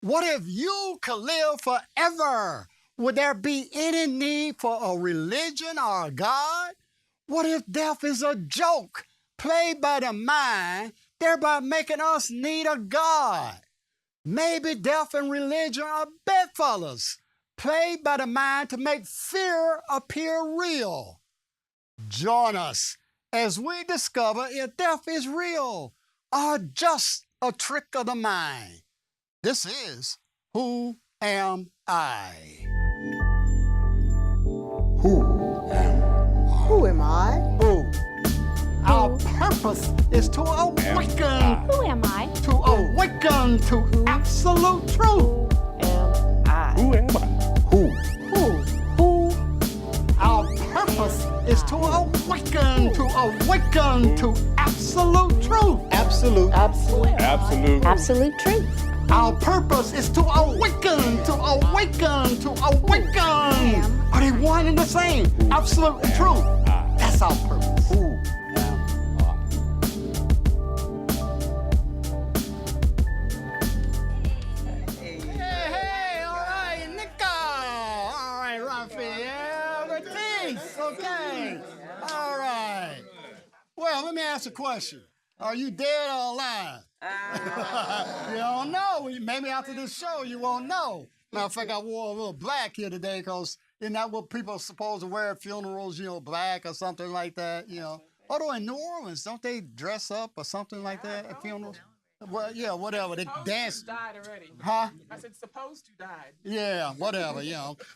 What if you could live forever? Would there be any need for a religion or a God? What if death is a joke played by the mind, thereby making us need a God? Maybe death and religion are bedfellows, played by the mind to make fear appear real. Join us as we discover if death is real or just a trick of the mind. This is Who Am I? Who am I? Who am I? Who? Our purpose is to awaken. Who am I? To awaken to absolute truth. Am I? Who am I? Who? Who? Our purpose is to awaken to absolute truth. Absolute. Absolute. Absolute. Absolute truth. Our purpose is to awaken. Are they one and the same? Absolute and truth. That's our purpose. Who am I? Hey, all right, Nico. All right, Raphael, Batiste. Okay. All right. Well, let me ask a question. Are you dead or alive? You don't know. Maybe after this show, you won't know. Matter of fact, I wore a little black here today because isn't that what people are supposed to wear at funerals, black or something like that, Although in New Orleans, don't they dress up or something like that at funerals? Well, yeah, whatever. They dance. Died already. Huh? I said supposed to died. Yeah, whatever,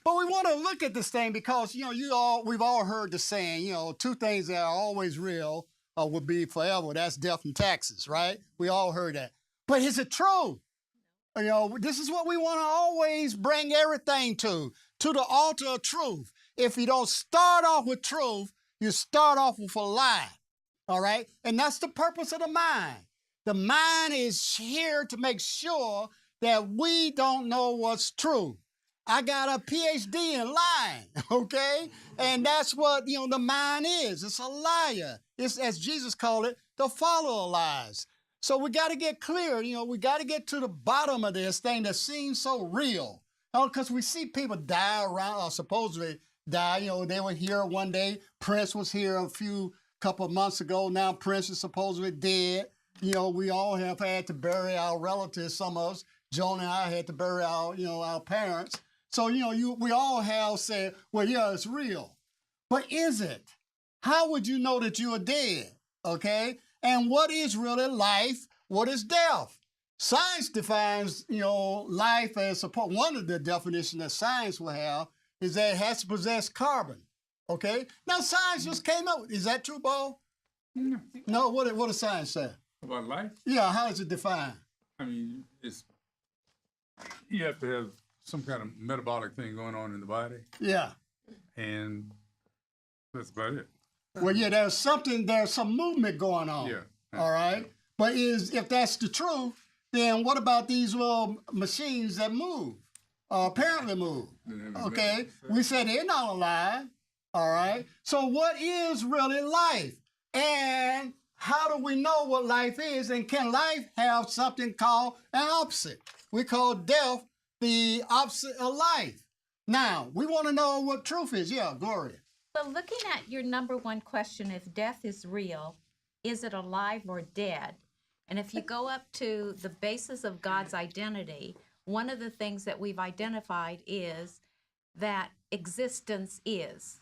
But we want to look at this thing because, we've all heard the saying, two things that are always real will be forever. That's death and taxes, right? We all heard that. But is it true? This is what we want to always bring everything to the altar of truth. If you don't start off with truth, you start off with a lie, all right? And that's the purpose of the mind. The mind is here to make sure that we don't know what's true. I got a PhD in lying, okay? And that's what, the mind is. It's a liar. It's, as Jesus called it, the follower of lies. So we got to get clear, we got to get to the bottom of this thing that seems so real. Because we see people die around, or supposedly die. They were here one day. Prince was here couple of months ago. Now Prince is supposedly dead. We all have had to bury our relatives. Some of us, Joan and I had to bury our parents. So, we all have said, well, yeah, it's real. But is it? How would you know that you are dead? Okay? And what is really life? What is death? Science defines, life as one of the definitions that science will have is that it has to possess carbon. Okay? Now, science just came up. Is that true, Bo? No, what does science say? About life? Yeah, how is it defined? I mean, you have to have some kind of metabolic thing going on in the body, Yeah. and that's about it. Well, yeah, there's some movement going on. Yeah. All right? But if that's the truth, then what about these little machines that move? Apparently move. Okay? We said they're not alive. All right? So what is really life? And how do we know what life is? And can life have something called an opposite? We call death the opposite of life. Now, we want to know what truth is. Yeah, Gloria. Well, looking at your number one question, if death is real, is it alive or dead? And if you go up to the basis of God's identity, one of the things that we've identified is that existence is,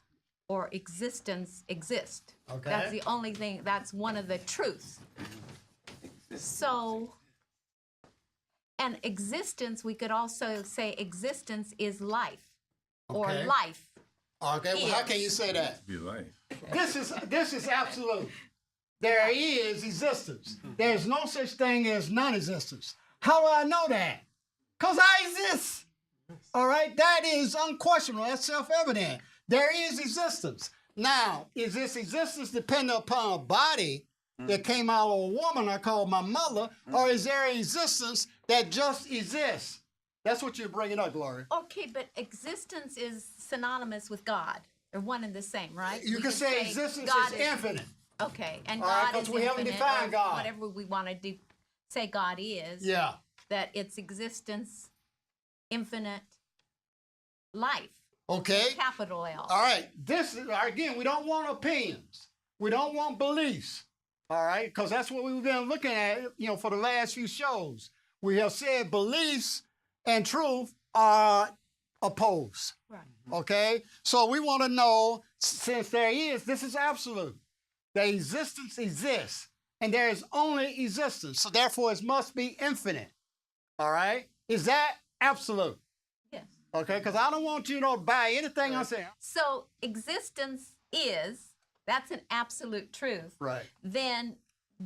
or existence exists. Okay. That's the only thing, that's one of the truths. So, and existence, we could also say existence is life, or Okay. life. Okay, well, how can you say that? Be life. This is absolute. There is existence. There's no such thing as non-existence. How do I know that? Because I exist. All right? That is unquestionable. That's self-evident. There is existence. Now, is this existence dependent upon a body that came out of a woman I call my mother, or is there existence that just exists? That's what you're bringing up, Gloria. Okay, but existence is synonymous with God. They're one and the same, right? You We can say existence God is infinite. Okay, and All right, God 'cause is we haven't infinite, defined or God. whatever we want to say God is. Yeah. That its existence infinite life. Okay. Capital L. All right. This is, again, we don't want opinions. We don't want beliefs. All right. Because that's what we've been looking at, for the last few shows. We have said beliefs and truth are opposed. Right. Okay. So we want to know, since this is absolute. The existence exists, and there is only existence. So therefore, it must be infinite. All right. Is that absolute? Yes. Okay, because I don't want you to buy anything I'm saying. So existence is, that's an absolute truth. Right. Then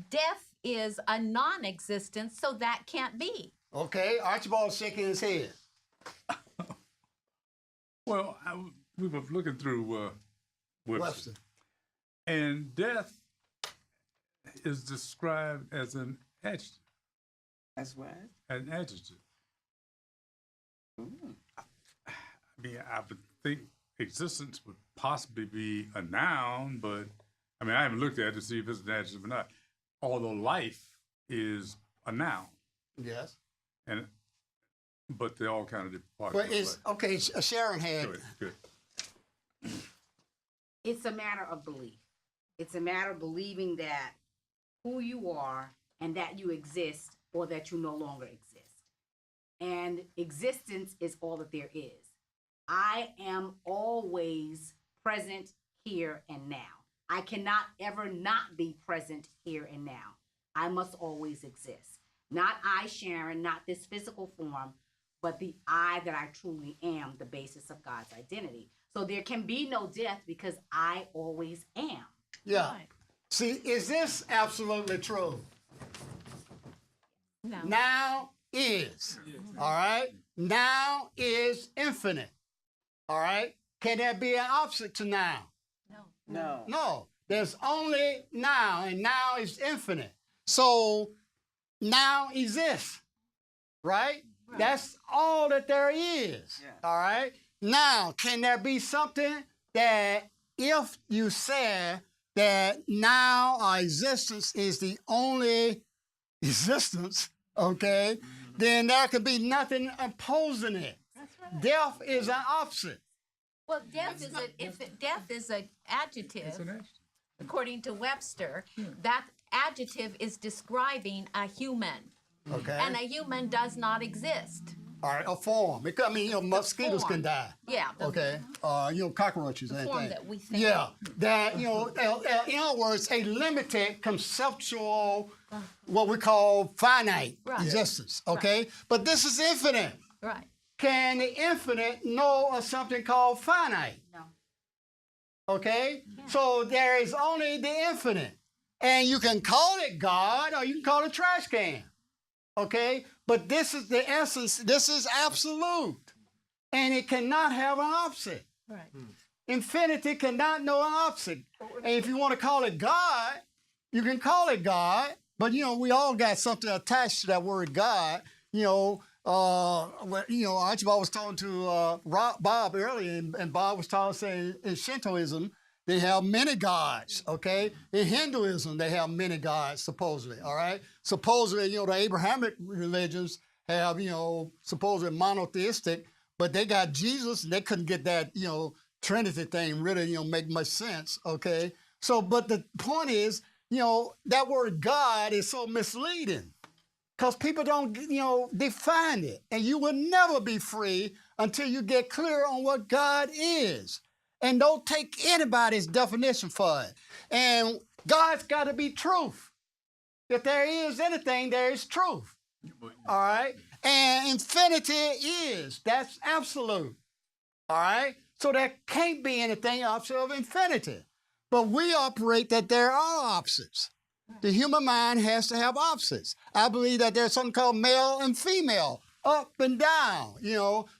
death is a non-existence, so that can't be. Okay, Archibald's shaking his head. Well, we were looking through Webster, and death is described as an adjective. That's what? An adjective. Ooh. I mean, I would think existence would possibly be a noun, but I mean, I haven't looked at it to see if it's an adjective or not. Although life is a noun, Yes. but they're all kind of different parts. But of it's, life. okay, Sharon had, Good. It's a matter of belief. It's a matter of believing that who you are and that you exist or that you no longer exist. And existence is all that there is. I am always present here and now. I cannot ever not be present here and now. I must always exist. Not I, Sharon, not this physical form, but the I that I truly am, the basis of God's identity. So there can be no death because I always am. yeah. Right. See, is this absolutely true? No. Now is. All right? Now is infinite. All right? Can there be an opposite to now? No. No. No. There's only now, and now is infinite. So now exists, right? That's all that there is. Yeah. All right? Now, can there be something that if you said that now our existence is the only existence, okay, then there could be nothing opposing it. That's right. Death is an opposite. Well, death is an adjective. It's an adjective. According to Webster, that adjective is describing a human, Okay. and a human does not exist. All right, a form. It could, I mean, mosquitoes form. can die. Yeah. The Okay. Cockroaches and form things. that we think. Yeah, that, in other words, a limited conceptual, what we call finite Right. existence, okay? But this is infinite. Right. Can the infinite know of something called finite? No. Okay? So there is only the infinite. And you can call it God or you can call it trash can. Okay? But this is the essence, this is absolute. And it cannot have an opposite. Right. Infinity cannot know an opposite. And if you want to call it God, you can call it God. But we all got something attached to that word God. Archibald was talking to Bob earlier, and Bob was saying in Shintoism they have many gods. Okay, in Hinduism they have many gods supposedly. All right, supposedly the Abrahamic religions have supposedly monotheistic, but they got Jesus and they couldn't get that Trinity thing really make much sense. Okay, so but the point is that word God is so misleading. Because people don't, define it. And you will never be free until you get clear on what God is. And don't take anybody's definition for it. And God's got to be truth. If there is anything, there is truth. All right? And infinity is. That's absolute. All right? So there can't be anything opposite of infinity. But we operate that there are opposites. The human mind has to have opposites. I believe that there's something called male and female, up and down,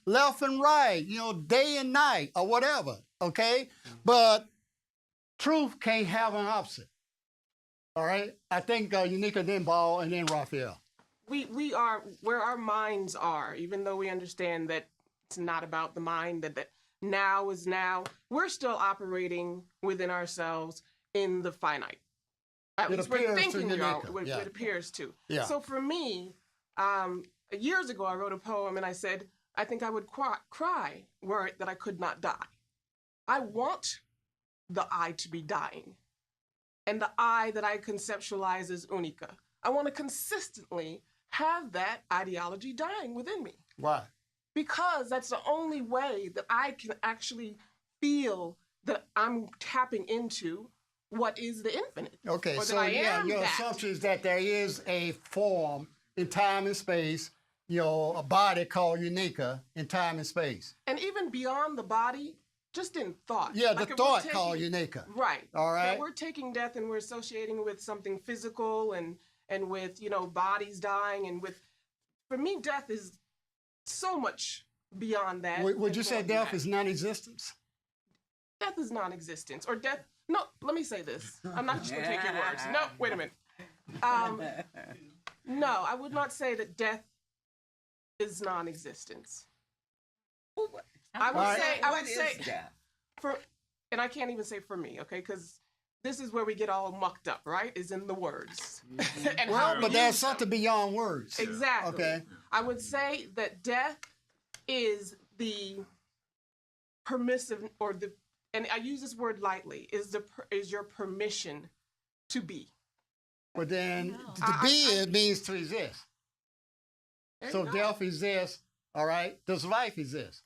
left and right, day and night or whatever, okay? But truth can't have an opposite, all right? I think Unica, then Ball, and then Raphael. We are where our minds are, even though we understand that it's not about the mind, that now is now, we're still operating within ourselves in the finite. At It least we're appears to thinking we are, Unica, yeah. it appears to. Yeah. So for me, years ago, I wrote a poem and I said, I think I would cry were it that I could not die. I want the I to be dying, and the I that I conceptualize as unica. I want to consistently have that ideology dying within me, Why? because that's the only way that I can actually feel that I'm tapping into what is the infinite. Okay, or that so I yeah, am your that. assumption is that there is a form in time and space, a body called Unica in time and space. And even beyond the body, just in thought. Yeah, Like the if we're thought taking- called Unica. Right. All right. That we're taking death and we're associating with something physical and with, bodies dying and with, for me, death is so much beyond that. Would and you say more than death that. is non-existence? Death is non-existence, or death. No, let me say this. I'm not just gonna take your words. No, wait a minute. No, I would not say that death is non-existence. I would say for, and I can't even say for me, okay? Because this is where we get all mucked up, right? Is in the words. And how Well, we but there's use them. something beyond words. Exactly. Okay. I would say that death is the permissive, or the, and I use this word lightly, is your permission to be. But then to I- be it means to exist. There So you go. death exists, all right? Does life exist?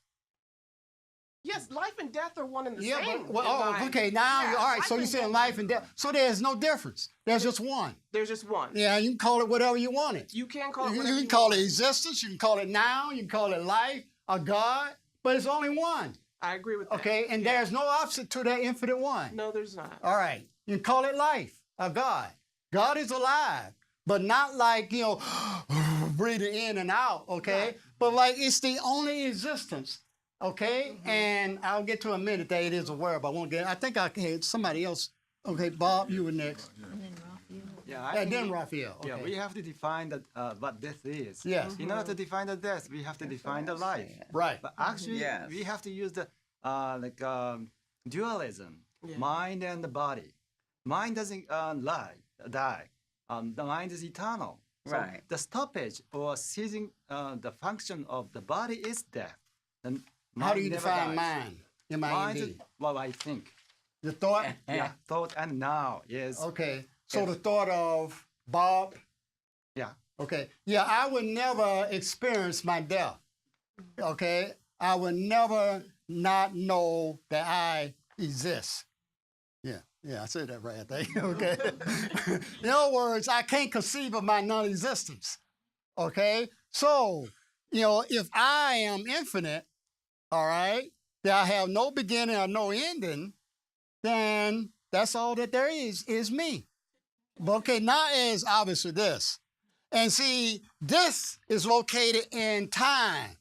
Yes, life and death are one and the Yeah, same. but well, in oh, my- okay. Now, Yeah, all right. So life you're and saying death- life and death. So there's no difference. There's just one. There's just one. Yeah, you can call it whatever you want it. You can call it You whatever can call it want. existence. You can call it now. You can call it life or God. But it's only one. I agree with that. Okay, and Yeah. there's no opposite to that infinite one. No, there's not. All right, you can call it life or God. God is alive, but not like breathing in and out. Okay, Right. but like it's the only existence. Okay, and I'll get to a minute that it is aware, but I won't get. I think I had somebody else. Okay, Bob, you were next, Yeah, I and think then Raphael. Okay. yeah, we have to define what death is. Yes. In order to define the death, we have to define the life. Right. But actually, Yes. we have to use the dualism, Yeah. mind and the body. Mind doesn't die. The mind is eternal. So Right. the stoppage or ceasing the function of the body is death. And How do mind you never define dies. mind? Mind M-I-N-D. is what I think. The thought. Yeah, thought and now. Yes. Okay. So Yes. the thought of Bob. Yeah. Okay. Yeah, I would never experience my death. Okay. I would never not know that I exist. Yeah. Yeah, I said that right, I think. Okay. In other words, I can't conceive of my non-existence. Okay. So, if I am infinite, all right, that I have no beginning or no ending, then that's all that there is me. But okay, now is obviously this. And see, this is located in time.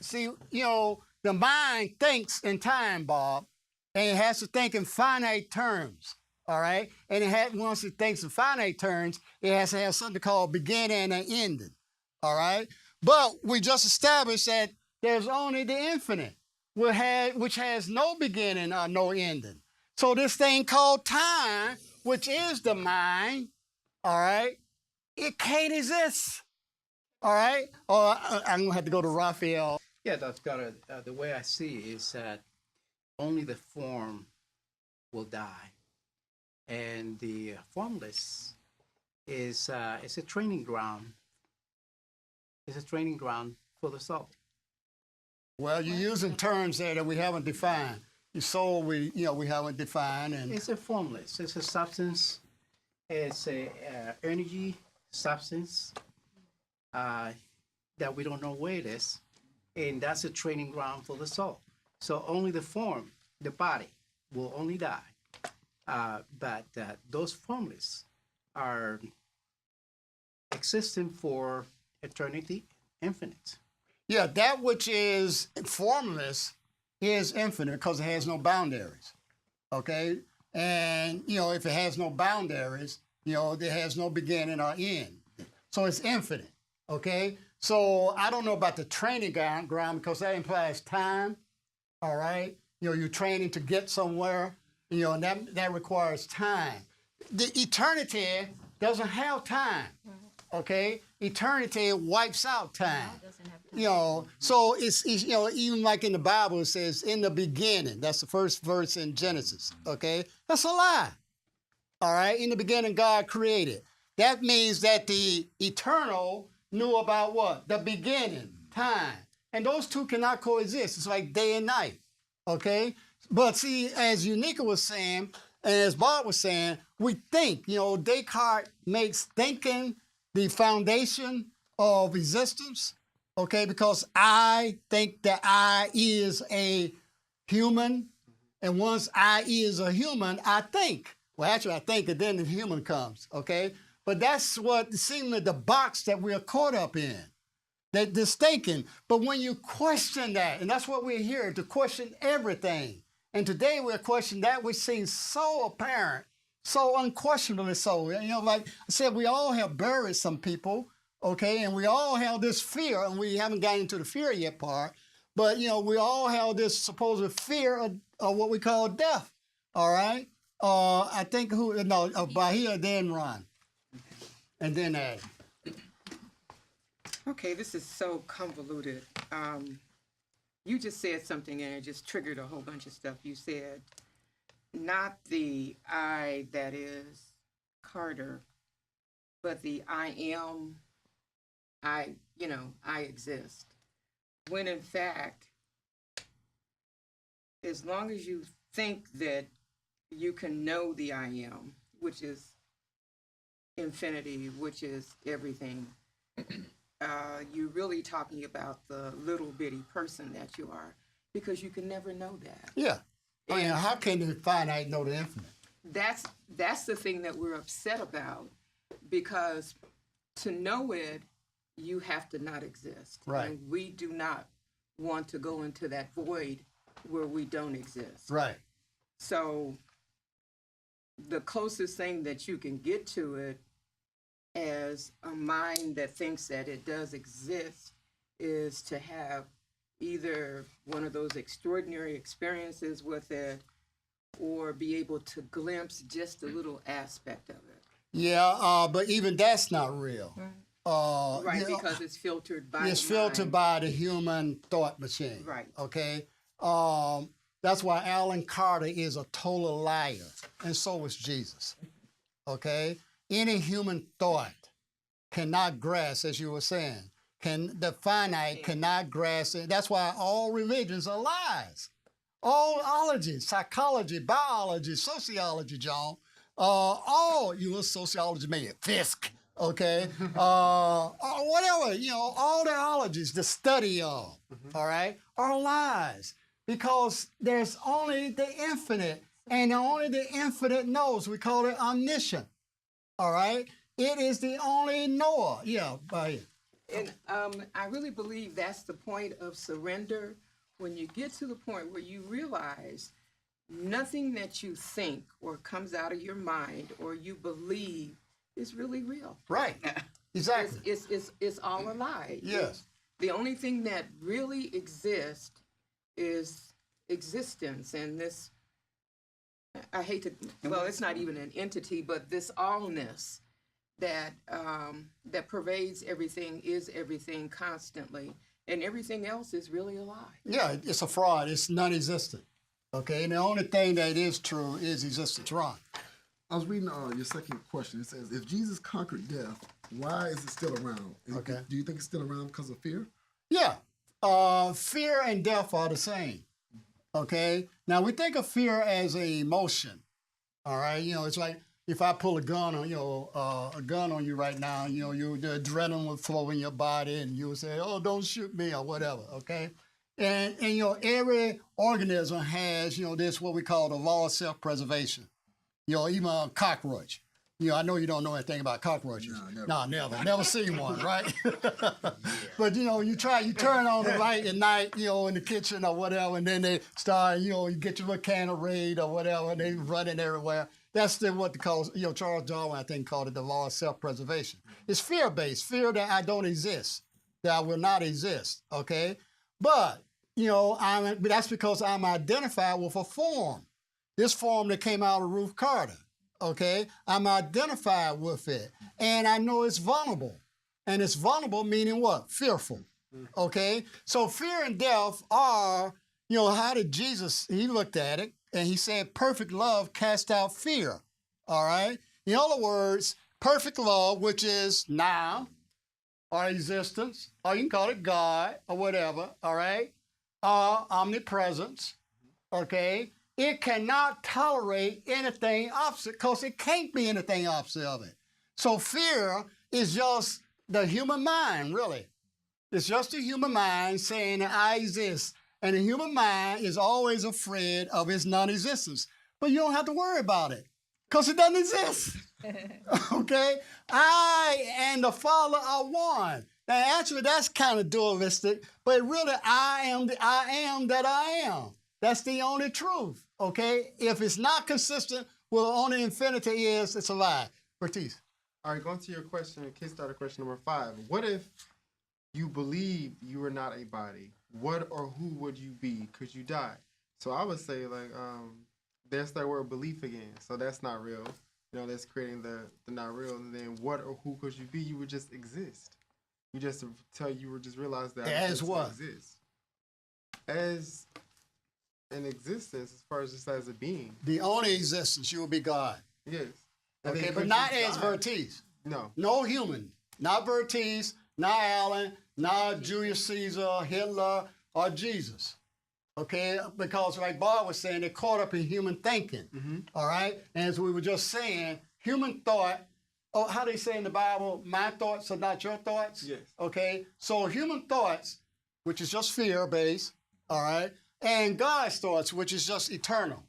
See, the mind thinks in time, Bob, and it has to think in finite terms. All right? And once it thinks in finite terms, it has to have something called beginning and ending. All right? But we just established that there's only the infinite, which has no beginning or no ending. So this thing called time, which is the mind, all right, it can't exist. All right? Or I'm going to have to go to Raphael. Yeah, that's got the way I see it is that only the form will die, and the formless is a training ground. It's a training ground for the soul. Well, you're using terms there that we haven't defined. Your soul, we haven't defined. And It's a formless. It's a substance. It's a energy substance that we don't know where it is, and that's a training ground for the soul. So only the form, the body, will only die. But those formless are existing for eternity, infinite. yeah, that which is formless is infinite because it has no boundaries. Okay? And, if it has no boundaries, it has no beginning or end. So it's infinite. Okay? So I don't know about the training ground because that implies time. All right? You're training to get somewhere, and that requires time. The eternity doesn't have time. Okay? eternity wipes out time. God doesn't have time. You know, so it's you know, even like in the Bible it says in the beginning. That's the first verse in Genesis. Okay, that's a lie. All right, in the beginning God created. That means that the eternal knew about what? The beginning, time. And those two cannot coexist. It's like day and night. Okay? But see, as Unica was saying, and as Bob was saying, we think, you know, Descartes makes thinking the foundation of existence. Okay, because I think that I is a human. And once I is a human, I think. Well, actually, I think, and then the human comes. Okay? But that's what seems the box that we're caught up in, that this thinking. But when you question that, and that's what we're here, to question everything. And today we're questioning that which seems so apparent, so unquestionably so. You know, like I said, we all have buried some people, okay? And we all have this fear, and we haven't gotten into the fear yet part, but, you know, we all have this supposed fear of what we call death, all right? I think Bahia, then Ron. And then Okay, this is so convoluted. You just said something and it just triggered a whole bunch of stuff. You said, not the I that is Carter, but the I am, I exist. When in fact, as long as you think that you can know the I am, which is infinity, which is everything, you're really talking about the little bitty person that you are, because you can never know that. yeah. I mean, how can the finite know the infinite? That's the thing that we're upset about, because to know it, you have to not exist. Right. And we do not want to go into that void where we don't exist. Right. So the closest thing that you can get to it as a mind that thinks that it does exist is to have either one of those extraordinary experiences with it or be able to glimpse just a little aspect of it. Yeah, but even that's not real. Right, you know, because it's filtered by it's the filtered mind. by the human thought machine. Right. Okay. That's why Alan Carter is a total liar, and so is Jesus. Okay. Any human thought cannot grasp, as you were saying, the finite cannot grasp it. That's why all religions are lies. All ology, psychology, biology, sociology, John, all you know, sociology, maybe Fisk, okay, or whatever, you know, all the ologies, the study of, all right, are lies, because there's only the infinite, and only the infinite knows. We call it omniscient, all right? It is the only knower. Yeah, And I really believe that's the point of surrender. When you get to the point where you realize nothing that you think or comes out of your mind or you believe is really real. right, exactly. It's all a lie. Yes. The only thing that really exists is existence, and this, I hate to, well, it's not even an entity, but this allness that that pervades everything, is everything constantly, and everything else is really a lie. Yeah, it's a fraud. It's non-existent. Okay, and the only thing that is true is existence. Ron. I was reading your second question. It says, if Jesus conquered death, why is it still around? Okay. Do you think it's still around because of fear? Yeah, fear and death are the same. Okay, now we think of fear as an emotion. All right, you know, it's like if I pull a gun on you right now, you know, the adrenaline will flow in your body, and you will say, "Oh, don't shoot me" or whatever. Okay, and you know, every organism has, you know, this what we call the law of self-preservation. You know, even a cockroach. You know, I know you don't know anything about cockroaches. No, never. Never seen one, right? But, you know, you turn on the light at night, you know, in the kitchen or whatever, and then they start, you know, you get your little can of Raid or whatever, and they running everywhere. That's what they call, you know, Charles Darwin, I think, called it the law of self-preservation. It's fear-based, fear that I don't exist, that I will not exist, okay? But, you know, that's because I'm identified with a form. This form that came out of Ruth Carter. Okay, I'm identified with it, and I know it's vulnerable. and it's vulnerable, meaning what? Fearful. Okay? So fear and death are, how did Jesus, he looked at it and he said, perfect love casts out fear. All right? In other words, perfect love, which is now, or existence, or you can call it God or whatever, all right? Omnipresence, okay? It cannot tolerate anything opposite because it can't be anything opposite of it. So fear is just the human mind, really. It's just the human mind saying that I exist. And the human mind is always afraid of its non-existence. But you don't have to worry about it because it doesn't exist. Okay? I and the Father are one. Now, actually, that's kind of dualistic, but really, I am that I am. That's the only truth. Okay? If it's not consistent with only infinity is, it's a lie. Bertice. All right, going to your question, kickstarter question number 5. What if you believe you are not a body? What or who would you be? Could you die? So I would say, like, there's that word belief again. So that's not real. That's creating the not real. And then what or who could you be? You would just exist. You would just realize that. As what? Exist. As an existence, as far as just as a being. The only existence, you will be God. Yes. Okay, but not as Vertice. No. No human. Not Vertice, not Alan, not Julius Caesar, Hitler, or Jesus. Okay, because like Bob was saying, they're caught up in human thinking. All right, and as we were just saying, human thought. Oh, how they say in the Bible, my thoughts are not your thoughts. Yes. Okay, so human thoughts, which is just fear-based. All right, and God's thoughts, which is just eternal.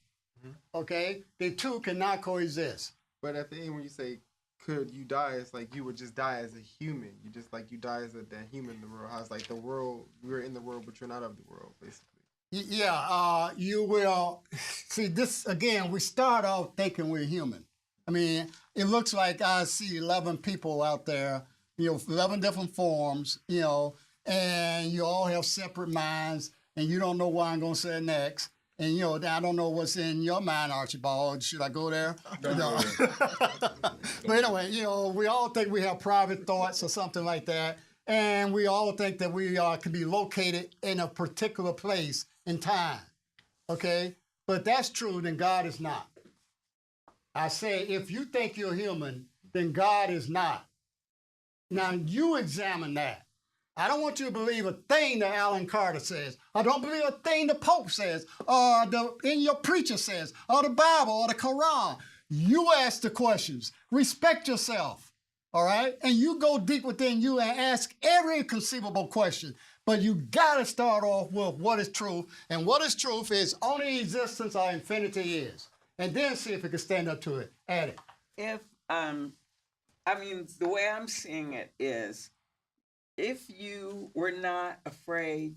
Okay, they two cannot coexist. But at the end, when you say, could you die, it's like you would just die as a human. You die as that human in the world. How it's like the world, we're in the world, but you're not of the world, basically. Yeah, you will. See, this, again, we start off thinking we're human. I mean, it looks like I see 11 people out there, 11 different forms, and you all have separate minds, and you don't know what I'm going to say next. And, I don't know what's in your mind, Archibald. Should I go there? No. But anyway, we all think we have private thoughts or something like that. And we all think that we can be located in a particular place in time. Okay? But that's true, then God is not. I say, if you think you're human, then God is not. Now, you examine that. I don't want you to believe a thing that Alan Carter says. I don't believe a thing the Pope says, or in your preacher says, or the Bible, or the Quran. You ask the questions. Respect yourself, all right? And you go deep within you and ask every conceivable question. But you got to start off with what is truth. And what is truth is only existence or infinity is. And then see if it can stand up to it. Add it. If, the way I'm seeing it is, if you were not afraid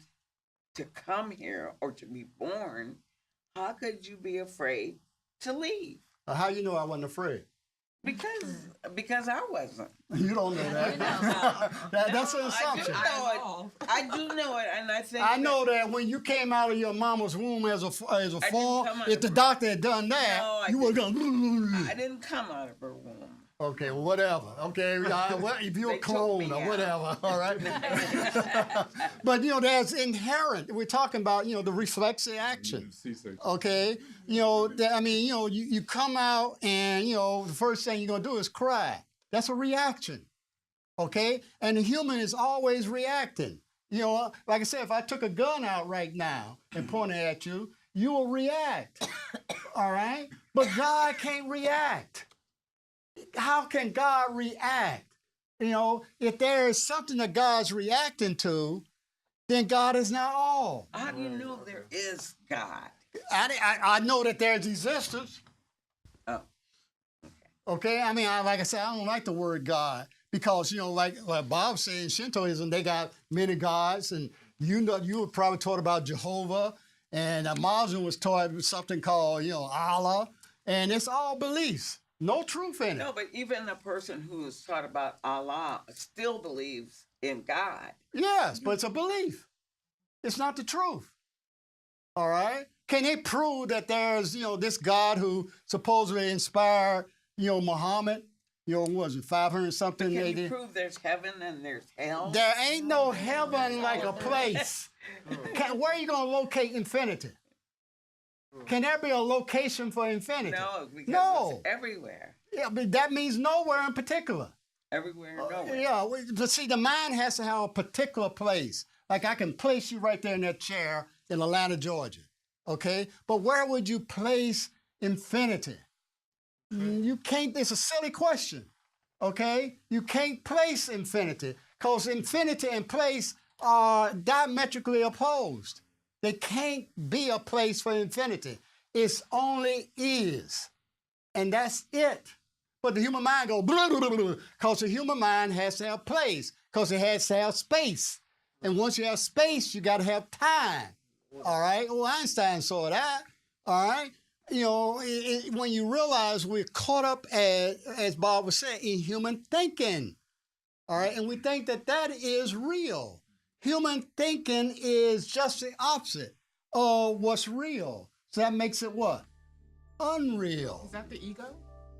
to come here or to be born, how could you be afraid to leave? How you know I wasn't afraid? Because I wasn't. You don't know that. That's an assumption. I do know it, and I think I know that when you came out of your mama's womb as a form, if the doctor had done that, you were going. I didn't come out of her womb. Okay, well, whatever. Okay, if you're a clone or whatever, all right. But that's inherent. We're talking about the reflexive action. Okay, you come out and the first thing you're gonna do is cry. That's a reaction. Okay, and the human is always reacting. Like I said, if I took a gun out right now and pointed at you, you will react. All right, but God can't react. How can God react? If there is something that God's reacting to, then God is not all. How do you know there is God? I know that there's existence. Oh. Okay. Like I said, I don't like the word God because, like Bob said, in Shintoism, they got many gods. And you were probably taught about Jehovah. And Muslim was taught something called, Allah. And it's all beliefs. No truth in it. No, but even a person who is taught about Allah still believes in God. Yes, but it's a belief. It's not the truth. All right? Can they prove that there's, this God who supposedly inspired, Muhammad, what was it, 500 something Can you AD? prove there's heaven and there's hell? There ain't no heaven like a place. Where are you going to locate infinity? Can there be a location for infinity? No, because No. it's everywhere. Yeah, but that means nowhere in particular. Everywhere and nowhere. Yeah, but see, the mind has to have a particular place. Like I can place you right there in that chair in Atlanta, Georgia. Okay? But where would you place infinity? You can't, it's a silly question. Okay? You can't place infinity because infinity and place are diametrically opposed. They can't be a place for infinity. It's only is. And that's it. But the human mind goes blah, blah, blah, blah, because the human mind has to have place, because it has to have space. And once you have space, you got to have time. All right? Well, Einstein saw that. All right? You know, when you realize we're caught up, as Bob was saying, in human thinking. All right? And we think that that is real. Human thinking is just the opposite of what's real. So that makes it what? Unreal. Is that the ego?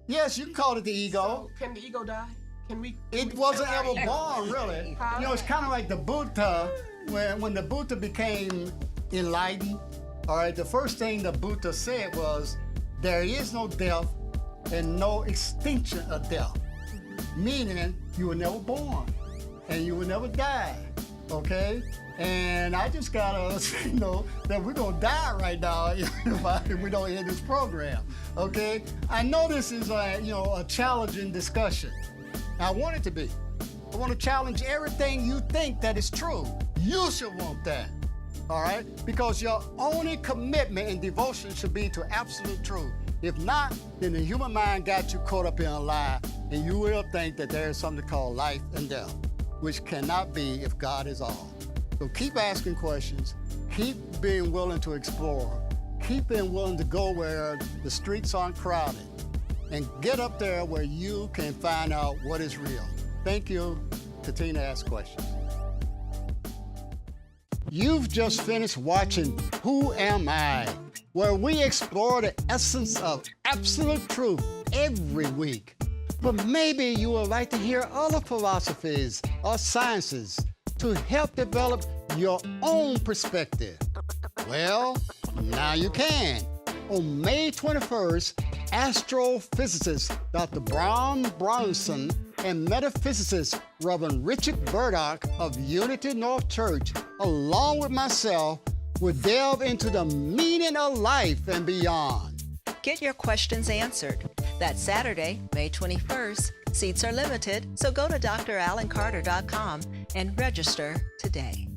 Yes, you can call it the ego. So can the ego die? Can we? It wasn't ever born, really. You know, it's kind of like the Buddha. When the Buddha became enlightened, all right, the first thing the Buddha said was, there is no death and no extinction of death. Meaning, you were never born and you will never die, okay? And I just gotta, that we're gonna die right now if we don't end this program, okay? I know this is a challenging discussion. I want it to be. I want to challenge everything you think that is true. You should want that, all right? Because your only commitment and devotion should be to absolute truth. If not, then the human mind got you caught up in a lie, and you will think that there is something called life and death, which cannot be if God is all. So keep asking questions, keep being willing to explore, keep being willing to go where the streets aren't crowded, and get up there where you can find out what is real. Thank you. Continue to ask questions. You've just finished watching Who Am I?, where we explore the essence of absolute truth every week. But maybe you would like to hear other philosophies or sciences to help develop your own perspective. Well, now you can. On May 21st, astrophysicist Dr. Brown Bronson and metaphysicist Reverend Richard Burdock of Unity North Church, along with myself, will delve into the meaning of life and beyond. Get your questions answered. That's Saturday, May 21st. Seats are limited, so go to dralancarter.com and register today.